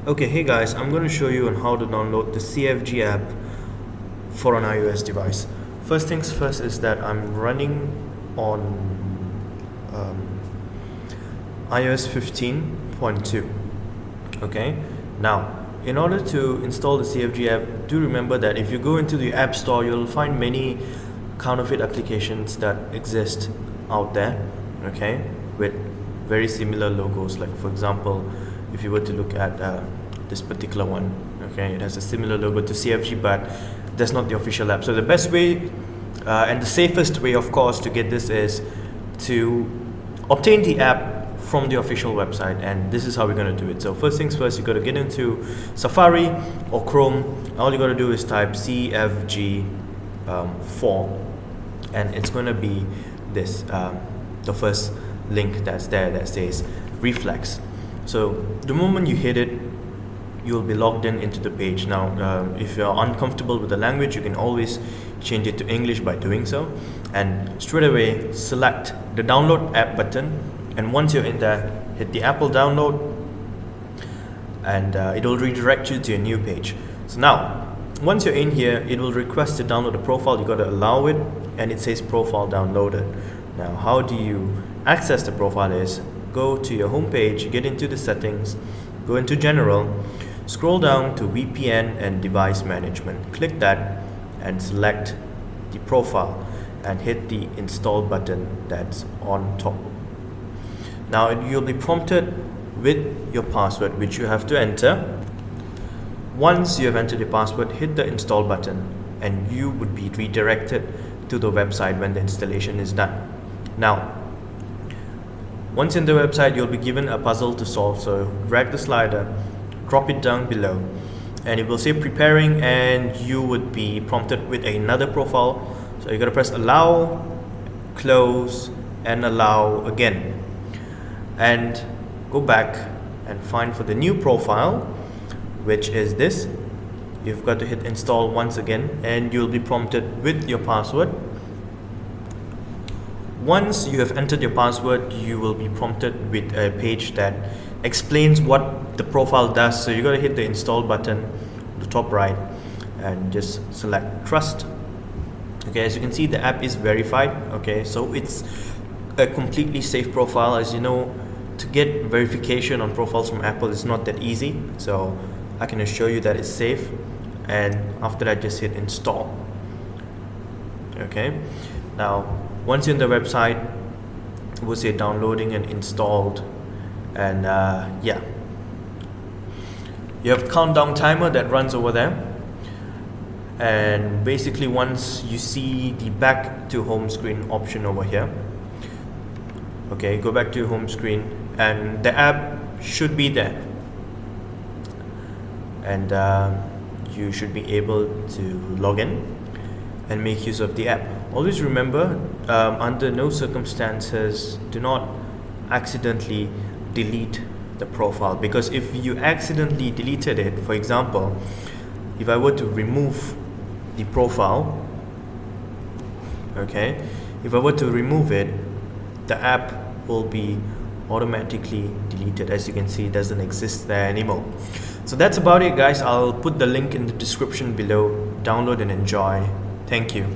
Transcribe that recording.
Okay, hey guys, I'm going to show you on how to download the CFG app for an iOS device. First things first is that I'm running on iOS 15.2. Okay, now in order to install the CFG app, do remember that if you go into the App Store, you'll find many counterfeit applications that exist out there, okay, with very similar logos. Like for example, if you were to look at this particular one, okay, it has a similar logo to CFG, but that's not the official app. So the best way and the safest way, of course, to get this is to obtain the app from the official website, and this is how we're going to do it. So first things first, you got to get into Safari or Chrome. All you got to do is type CFG 4, and it's going to be this the first link that's there that says Reflex. So the moment you hit it, you'll be logged into the page. Now if you're uncomfortable with the language, you can always change it to English by doing so, and straight away select the download app button, and once you're in there, hit the Apple download, and it will redirect you to a new page. So now once you're in here, it will request to download the profile. You got to allow it, and it says profile downloaded. Now how do you access the profile is go to your home page, get into the settings, go into general, scroll down to VPN and device management, click that and select the profile and hit the install button that's on top. Now you'll be prompted with your password, which you have to enter. Once you have entered your password, hit the install button and you would be redirected to the website when the installation is done. Now once in the website, you'll be given a puzzle to solve. So drag the slider, drop it down below, and it will say preparing, and you would be prompted with another profile. So you got to press allow, close, and allow again, and go back and find for the new profile, which is this. You've got to hit install once again, and you'll be prompted with your password. Once you have entered your password, you will be prompted with a page that explains what the profile does. So you got to hit the install button on the top right and just select trust. Okay, as you can see, the app is verified. Okay, so it's a completely safe profile. As you know, to get verification on profiles from Apple is not that easy, so I can assure you that it's safe. And after that, just hit install. Okay, now once you're in the website, we'll say downloading and installed, and yeah, you have countdown timer that runs over there. And basically, once you see the back to home screen option over here, okay, go back to home screen and the app should be there, and you should be able to log in and make use of the app. Always remember, under no circumstances do not accidentally delete the profile, because if you accidentally deleted it, for example, if I were to remove the profile, okay, if I were to remove it, the app will be automatically deleted. As you can see, it doesn't exist there anymore. So that's about it, guys. I'll put the link in the description below. Download and enjoy. Thank you.